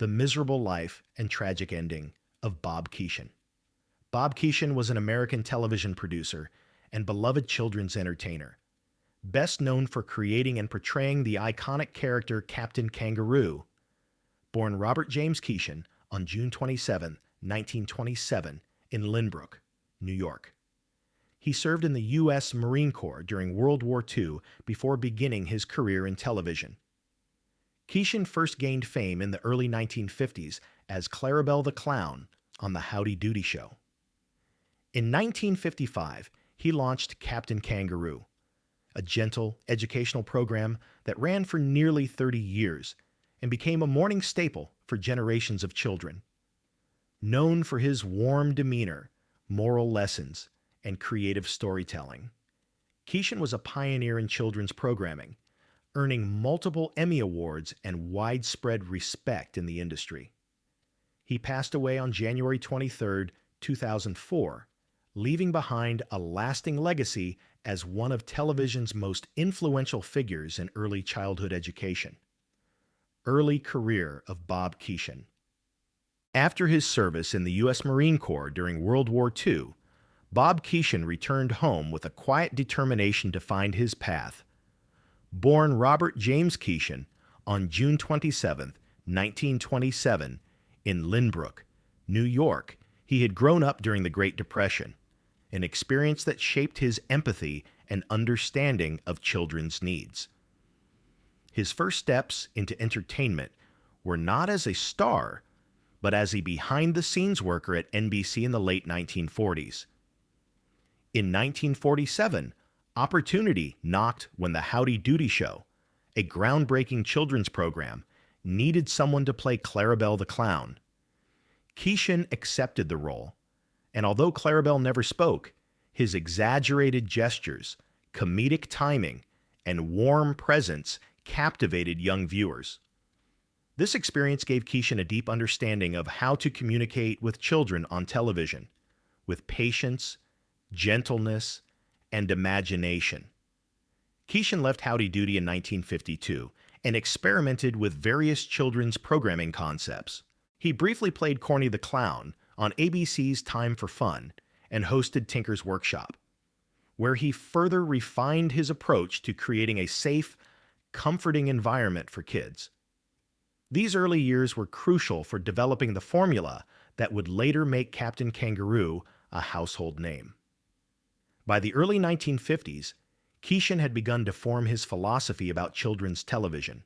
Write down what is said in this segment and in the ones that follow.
The Miserable Life and Tragic Ending of Bob Keeshan. Bob Keeshan was an American television producer and beloved children's entertainer, best known for creating and portraying the iconic character Captain Kangaroo. Born Robert James Keeshan on June 27, 1927, in Lynbrook, New York. He served in the U.S. Marine Corps during World War II before beginning his career in television. Keeshan first gained fame in the early 1950s as Clarabelle the Clown on The Howdy Doody Show. In 1955, he launched Captain Kangaroo, a gentle, educational program that ran for nearly 30 years and became a morning staple for generations of children. Known for his warm demeanor, moral lessons, and creative storytelling, Keeshan was a pioneer in children's programming, earning multiple Emmy Awards and widespread respect in the industry. He passed away on January 23, 2004, leaving behind a lasting legacy as one of television's most influential figures in early childhood education. Early career of Bob Keeshan. After his service in the U.S. Marine Corps during World War II, Bob Keeshan returned home with a quiet determination to find his path. Born Robert James Keeshan on June 27, 1927, in Lynbrook, New York, he had grown up during the Great Depression, an experience that shaped his empathy and understanding of children's needs. His first steps into entertainment were not as a star, but as a behind-the-scenes worker at NBC in the late 1940s. In 1947, opportunity knocked when The Howdy Doody Show, a groundbreaking children's program, needed someone to play Clarabelle the Clown. Keeshan accepted the role, and although Clarabelle never spoke, his exaggerated gestures, comedic timing, and warm presence captivated young viewers. This experience gave Keeshan a deep understanding of how to communicate with children on television, with patience, gentleness, and imagination. Keeshan left Howdy Doody in 1952 and experimented with various children's programming concepts. He briefly played Corny the Clown on ABC's Time for Fun and hosted Tinker's Workshop, where he further refined his approach to creating a safe, comforting environment for kids. These early years were crucial for developing the formula that would later make Captain Kangaroo a household name. By the early 1950s, Keeshan had begun to form his philosophy about children's television.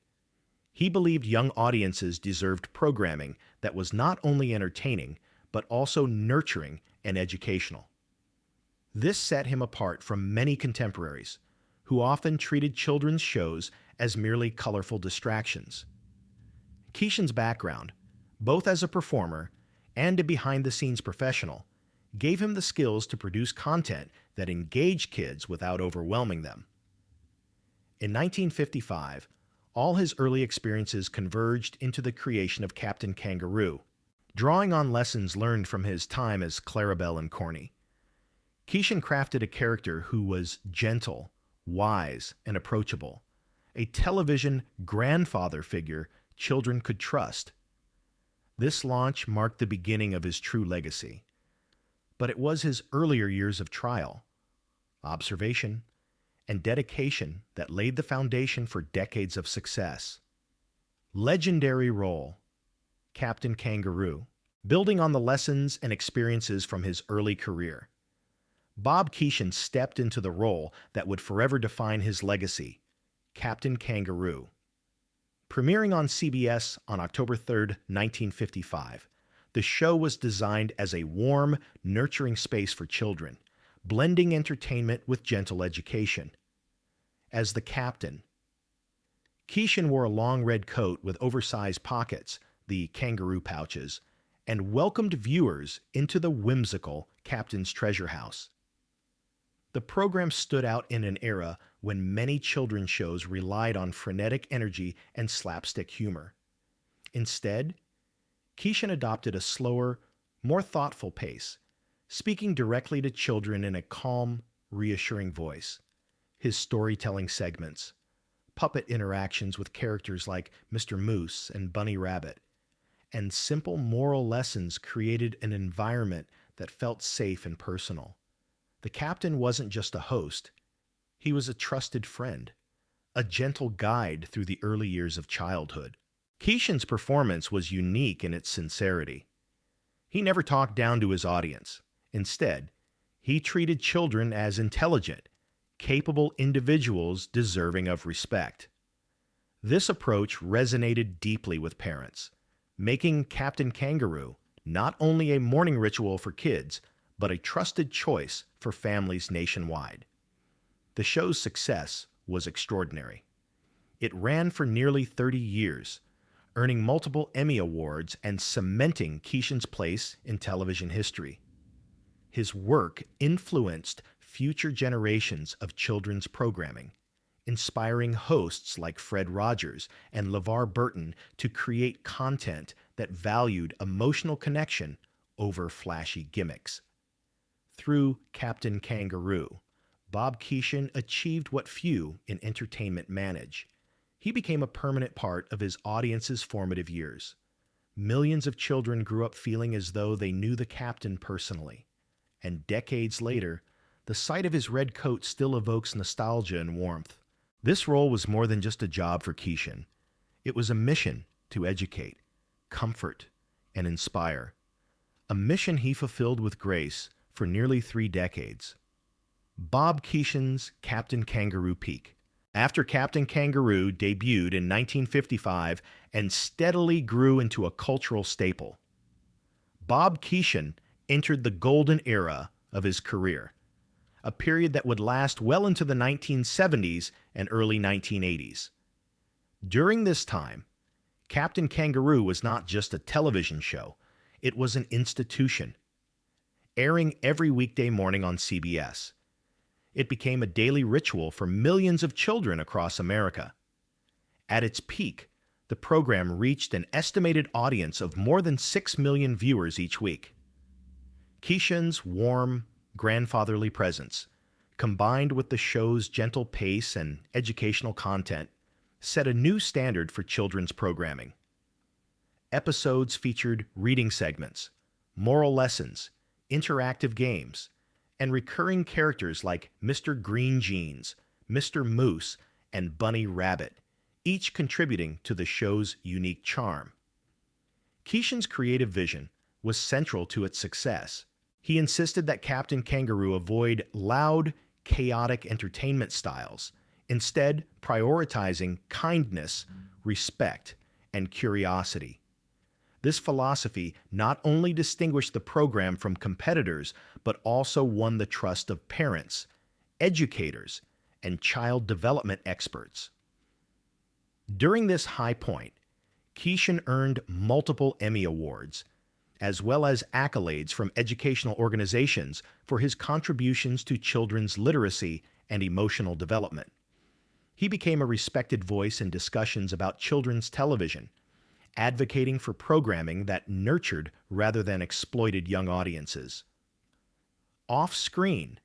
He believed young audiences deserved programming that was not only entertaining, but also nurturing and educational. This set him apart from many contemporaries, who often treated children's shows as merely colorful distractions. Keeshan's background, both as a performer and a behind-the-scenes professional, gave him the skills to produce content that engaged kids without overwhelming them. In 1955, all his early experiences converged into the creation of Captain Kangaroo, drawing on lessons learned from his time as Clarabelle and Corny. Keeshan crafted a character who was gentle, wise, and approachable, a television grandfather figure children could trust. This launch marked the beginning of his true legacy. But it was his earlier years of trial, observation, and dedication that laid the foundation for decades of success. Legendary role, Captain Kangaroo, building on the lessons and experiences from his early career. Bob Keeshan stepped into the role that would forever define his legacy, Captain Kangaroo. Premiering on CBS on October 3, 1955, the show was designed as a warm, nurturing space for children, blending entertainment with gentle education. As the captain, Keeshan wore a long red coat with oversized pockets, the kangaroo pouches, and welcomed viewers into the whimsical Captain's Treasure House. The program stood out in an era when many children's shows relied on frenetic energy and slapstick humor. Instead, Keeshan adopted a slower, more thoughtful pace, speaking directly to children in a calm, reassuring voice. His storytelling segments, puppet interactions with characters like Mr. Moose and Bunny Rabbit, and simple moral lessons created an environment that felt safe and personal. The captain wasn't just a host, he was a trusted friend, a gentle guide through the early years of childhood. Keeshan's performance was unique in its sincerity. He never talked down to his audience. Instead, he treated children as intelligent, capable individuals deserving of respect. This approach resonated deeply with parents, making Captain Kangaroo not only a morning ritual for kids, but a trusted choice for families nationwide. The show's success was extraordinary. It ran for nearly 30 years, earning multiple Emmy Awards and cementing Keeshan's place in television history. His work influenced future generations of children's programming, inspiring hosts like Fred Rogers and LeVar Burton to create content that valued emotional connection over flashy gimmicks. Through Captain Kangaroo, Bob Keeshan achieved what few in entertainment manage. He became a permanent part of his audience's formative years. Millions of children grew up feeling as though they knew the captain personally. And decades later, the sight of his red coat still evokes nostalgia and warmth. This role was more than just a job for Keeshan. It was a mission to educate, comfort, and inspire. A mission he fulfilled with grace for nearly 3 decades. Bob Keeshan's Captain Kangaroo peak. After Captain Kangaroo debuted in 1955 and steadily grew into a cultural staple, Bob Keeshan entered the golden era of his career, a period that would last well into the 1970s and early 1980s. During this time, Captain Kangaroo was not just a television show, it was an institution, airing every weekday morning on CBS. It became a daily ritual for millions of children across America. At its peak, the program reached an estimated audience of more than 6 million viewers each week. Keeshan's warm, grandfatherly presence, combined with the show's gentle pace and educational content, set a new standard for children's programming. Episodes featured reading segments, moral lessons, interactive games, and recurring characters like Mr. Green Jeans, Mr. Moose, and Bunny Rabbit, each contributing to the show's unique charm. Keeshan's creative vision was central to its success. He insisted that Captain Kangaroo avoid loud, chaotic entertainment styles, instead prioritizing kindness, respect, and curiosity. This philosophy not only distinguished the program from competitors, but also won the trust of parents, educators, and child development experts. During this high point, Keeshan earned multiple Emmy Awards, as well as accolades from educational organizations for his contributions to children's literacy and emotional development. He became a respected voice in discussions about children's television, advocating for programming that nurtured rather than exploited young audiences. Off-screen,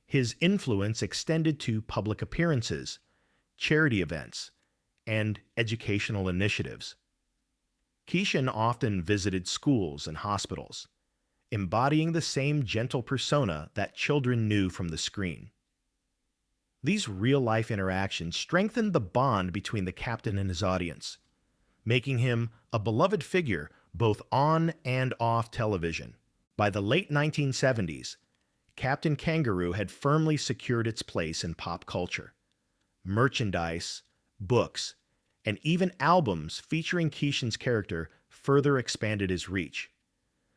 his influence extended to public appearances, charity events, and educational initiatives. Keeshan often visited schools and hospitals, embodying the same gentle persona that children knew from the screen. These real-life interactions strengthened the bond between the captain and his audience, making him a beloved figure both on and off television. By the late 1970s, Captain Kangaroo had firmly secured its place in pop culture. Merchandise, books, and even albums featuring Keeshan's character further expanded his reach.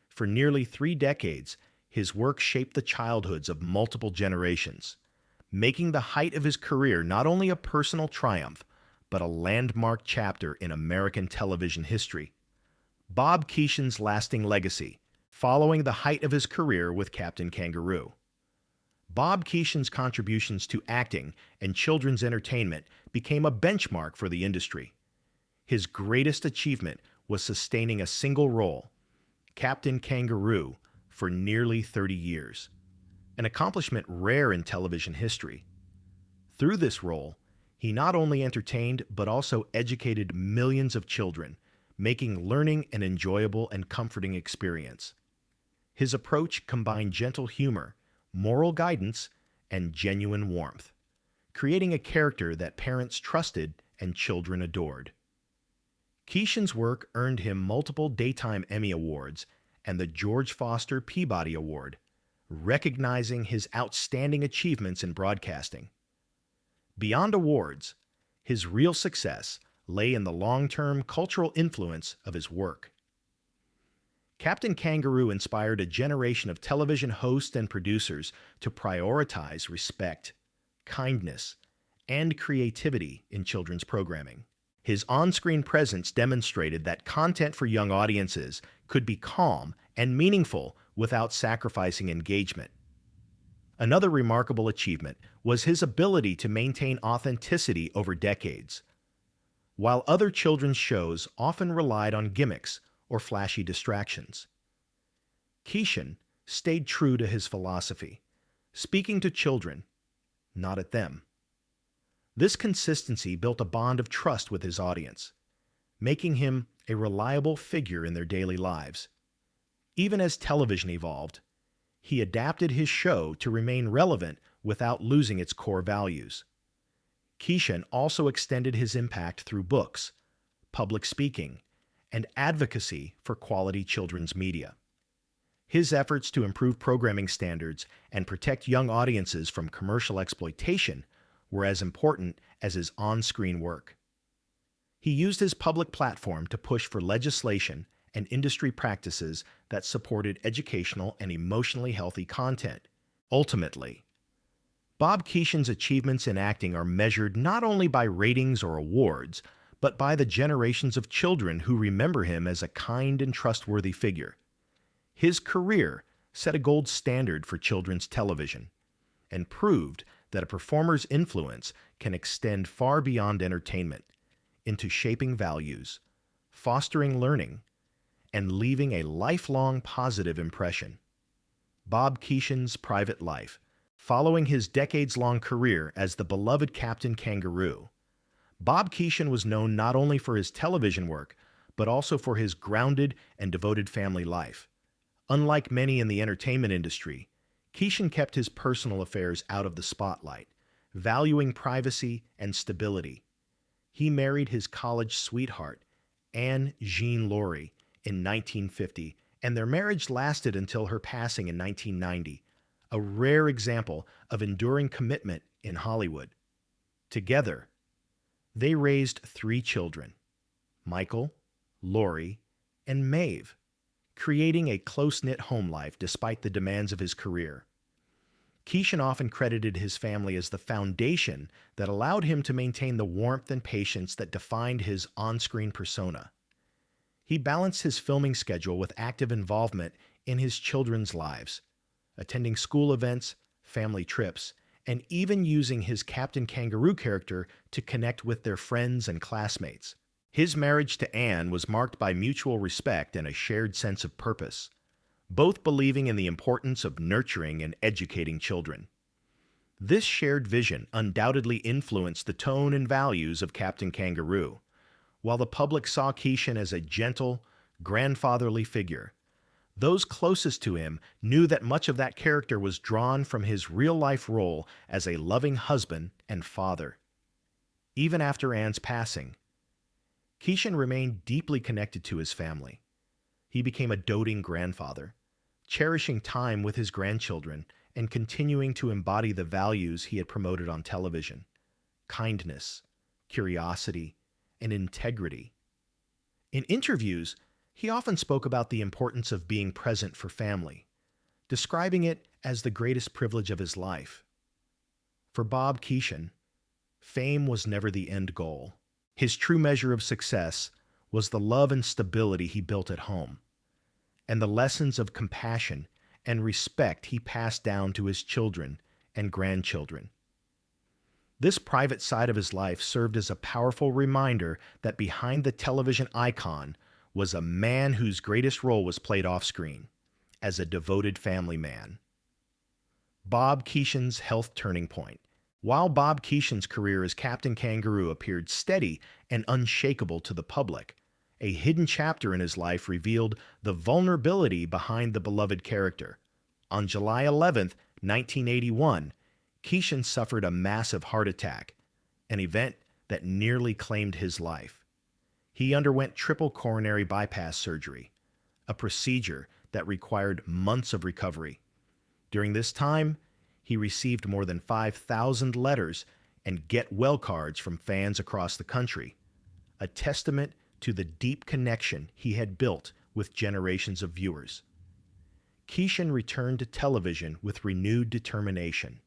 For nearly 3 decades, his work shaped the childhoods of multiple generations, making the height of his career not only a personal triumph, but a landmark chapter in American television history. Bob Keeshan's lasting legacy, following the height of his career with Captain Kangaroo. Bob Keeshan's contributions to acting and children's entertainment became a benchmark for the industry. His greatest achievement was sustaining a single role, Captain Kangaroo, for nearly 30 years, an accomplishment rare in television history. Through this role, he not only entertained but also educated millions of children, making learning an enjoyable and comforting experience. His approach combined gentle humor, moral guidance, and genuine warmth, creating a character that parents trusted and children adored. Keeshan's work earned him multiple Daytime Emmy Awards and the George Foster Peabody Award, recognizing his outstanding achievements in broadcasting. Beyond awards, his real success lay in the long-term cultural influence of his work. Captain Kangaroo inspired a generation of television hosts and producers to prioritize respect, kindness, and creativity in children's programming. His on-screen presence demonstrated that content for young audiences could be calm and meaningful without sacrificing engagement. Another remarkable achievement was his ability to maintain authenticity over decades. While other children's shows often relied on gimmicks or flashy distractions, Keeshan stayed true to his philosophy, speaking to children, not at them. This consistency built a bond of trust with his audience, making him a reliable figure in their daily lives. Even as television evolved, he adapted his show to remain relevant without losing its core values. Keeshan also extended his impact through books, public speaking, and advocacy for quality children's media. His efforts to improve programming standards and protect young audiences from commercial exploitation were as important as his on-screen work. He used his public platform to push for legislation and industry practices that supported educational and emotionally healthy content. Ultimately, Bob Keeshan's achievements in acting are measured not only by ratings or awards, but by the generations of children who remember him as a kind and trustworthy figure. His career set a gold standard for children's television and proved that a performer's influence can extend far beyond entertainment into shaping values, fostering learning, and leaving a lifelong positive impression. Bob Keeshan's private life. Following his decades-long career as the beloved Captain Kangaroo, Bob Keeshan was known not only for his television work, but also for his grounded and devoted family life. Unlike many in the entertainment industry, Keeshan kept his personal affairs out of the spotlight, valuing privacy and stability. He married his college sweetheart, Anne Jean Laurie, in 1950, and their marriage lasted until her passing in 1990, a rare example of enduring commitment in Hollywood. Together, they raised 3 children, Michael, Laurie, and Maeve, creating a close-knit home life despite the demands of his career. Keeshan often credited his family as the foundation that allowed him to maintain the warmth and patience that defined his on-screen persona. He balanced his filming schedule with active involvement in his children's lives, attending school events, family trips, and even using his Captain Kangaroo character to connect with their friends and classmates. His marriage to Anne was marked by mutual respect and a shared sense of purpose, both believing in the importance of nurturing and educating children. This shared vision undoubtedly influenced the tone and values of Captain Kangaroo. While the public saw Keeshan as a gentle, grandfatherly figure, those closest to him knew that much of that character was drawn from his real-life role as a loving husband and father. Even after Anne's passing, Keeshan remained deeply connected to his family. He became a doting grandfather, cherishing time with his grandchildren and continuing to embody the values he had promoted on television: kindness, curiosity, and integrity. In interviews, he often spoke about the importance of being present for family, describing it as the greatest privilege of his life. For Bob Keeshan, fame was never the end goal. His true measure of success was the love and stability he built at home, and the lessons of compassion and respect he passed down to his children and grandchildren. This private side of his life served as a powerful reminder that behind the television icon was a man whose greatest role was played off-screen, as a devoted family man. Bob Keeshan's health turning point. While Bob Keeshan's career as Captain Kangaroo appeared steady and unshakable to the public, a hidden chapter in his life revealed the vulnerability behind the beloved character. On July 11th, 1981, Keeshan suffered a massive heart attack, an event that nearly claimed his life. He underwent triple coronary bypass surgery, a procedure that required months of recovery. During this time, he received more than 5,000 letters and get well cards from fans across the country, a testament to the deep connection he had built with generations of viewers. Keeshan returned to television with renewed determination,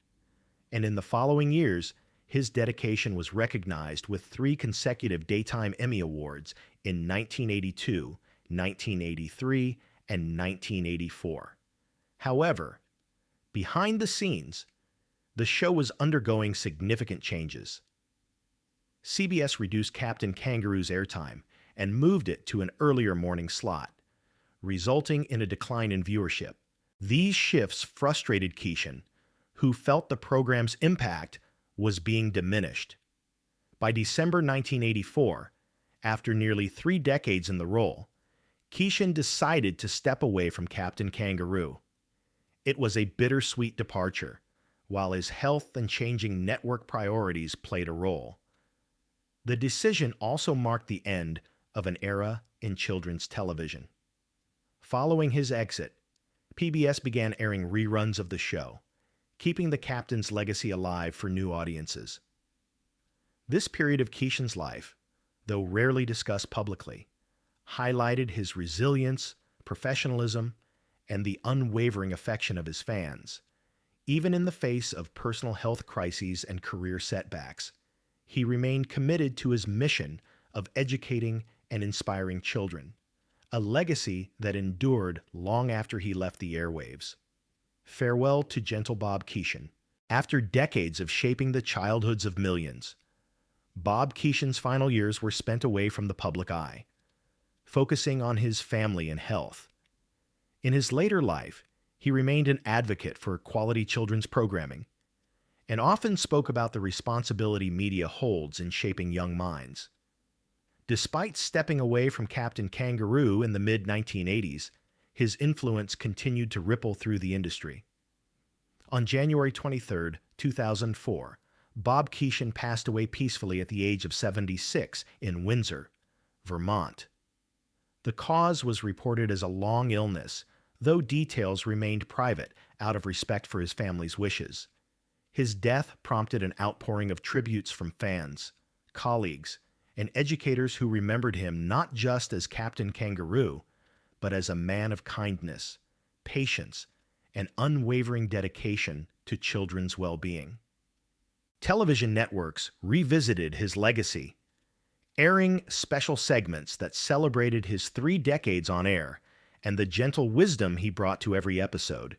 and in the following years, his dedication was recognized with 3 consecutive Daytime Emmy Awards in 1982, 1983, and 1984. However, behind the scenes, the show was undergoing significant changes. CBS reduced Captain Kangaroo's airtime and moved it to an earlier morning slot, resulting in a decline in viewership. These shifts frustrated Keeshan, who felt the program's impact was being diminished. By December 1984, after nearly 3 decades in the role, Keeshan decided to step away from Captain Kangaroo. It was a bittersweet departure, while his health and changing network priorities played a role. The decision also marked the end of an era in children's television. Following his exit, PBS began airing reruns of the show, keeping the captain's legacy alive for new audiences. This period of Keeshan's life, though rarely discussed publicly, highlighted his resilience, professionalism, and the unwavering affection of his fans. Even in the face of personal health crises and career setbacks, he remained committed to his mission of educating and inspiring children, a legacy that endured long after he left the airwaves. Farewell to gentle Bob Keeshan. After decades of shaping the childhoods of millions, Bob Keeshan's final years were spent away from the public eye, focusing on his family and health. In his later life, he remained an advocate for quality children's programming and often spoke about the responsibility media holds in shaping young minds. Despite stepping away from Captain Kangaroo in the mid-1980s, his influence continued to ripple through the industry. On January 23, 2004, Bob Keeshan passed away peacefully at the age of 76 in Windsor, Vermont. The cause was reported as a long illness, though details remained private out of respect for his family's wishes. His death prompted an outpouring of tributes from fans, colleagues, and educators who remembered him not just as Captain Kangaroo, but as a man of kindness, patience, and unwavering dedication to children's well-being. Television networks revisited his legacy, airing special segments that celebrated his 3 decades on air and the gentle wisdom he brought to every episode.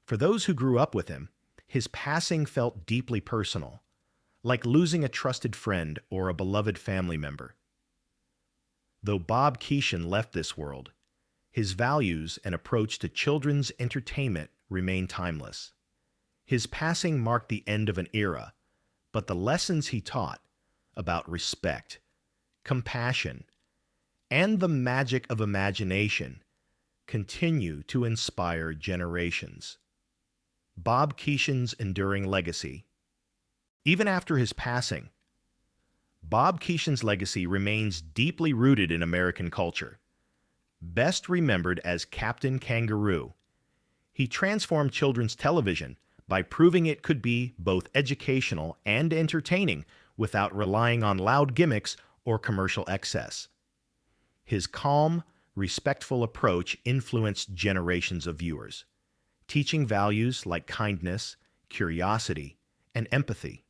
For those who grew up with him, his passing felt deeply personal, like losing a trusted friend or a beloved family member. Though Bob Keeshan left this world, his values and approach to children's entertainment remain timeless. His passing marked the end of an era, but the lessons he taught about respect, compassion, and the magic of imagination continue to inspire generations. Bob Keeshan's enduring legacy. Even after his passing, Bob Keeshan's legacy remains deeply rooted in American culture. Best remembered as Captain Kangaroo, he transformed children's television by proving it could be both educational and entertaining without relying on loud gimmicks or commercial excess. His calm, respectful approach influenced generations of viewers, teaching values like kindness, curiosity, and empathy.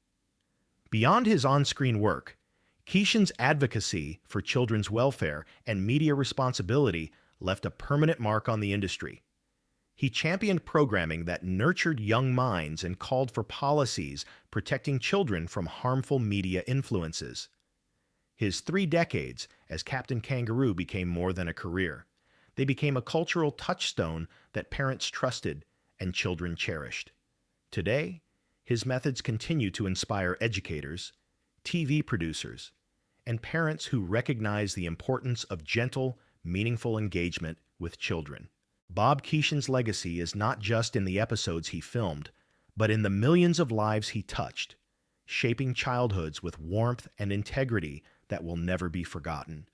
Beyond his on-screen work, Keeshan's advocacy for children's welfare and media responsibility left a permanent mark on the industry. He championed programming that nurtured young minds and called for policies protecting children from harmful media influences. His 3 decades as Captain Kangaroo became more than a career. They became a cultural touchstone that parents trusted and children cherished. Today, his methods continue to inspire educators, TV producers, and parents who recognize the importance of gentle, meaningful engagement with children. Bob Keeshan's legacy is not just in the episodes he filmed, but in the millions of lives he touched, shaping childhoods with warmth and integrity that will never be forgotten.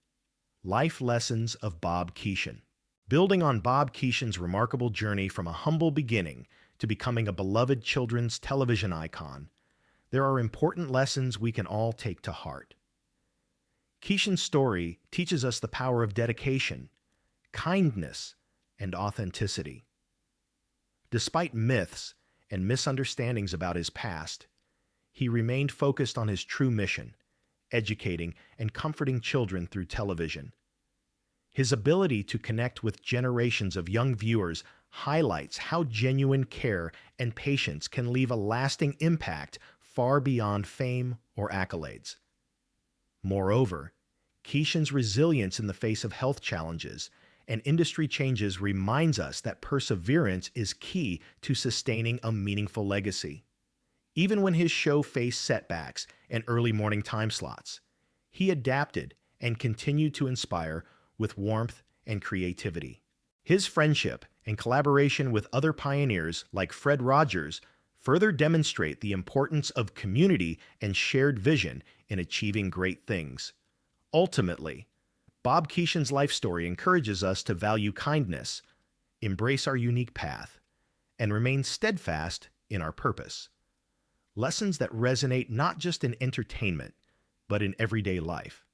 Life Lessons of Bob Keeshan. Building on Bob Keeshan's remarkable journey from a humble beginning to becoming a beloved children's television icon, there are important lessons we can all take to heart. Keeshan's story teaches us the power of dedication, kindness, and authenticity. Despite myths and misunderstandings about his past, he remained focused on his true mission, educating and comforting children through television. His ability to connect with generations of young viewers highlights how genuine care and patience can leave a lasting impact far beyond fame or accolades. Moreover, Keeshan's resilience in the face of health challenges and industry changes reminds us that perseverance is key to sustaining a meaningful legacy. Even when his show faced setbacks and early morning time slots, he adapted and continued to inspire with warmth and creativity. His friendship and collaboration with other pioneers like Fred Rogers further demonstrate the importance of community and shared vision in achieving great things. Ultimately, Bob Keeshan's life story encourages us to value kindness, embrace our unique path, and remain steadfast in our purpose. Lessons that resonate not just in entertainment, but in everyday life.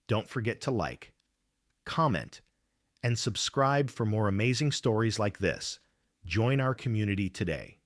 Don't forget to like, comment, and subscribe for more amazing stories like this. Join our community today.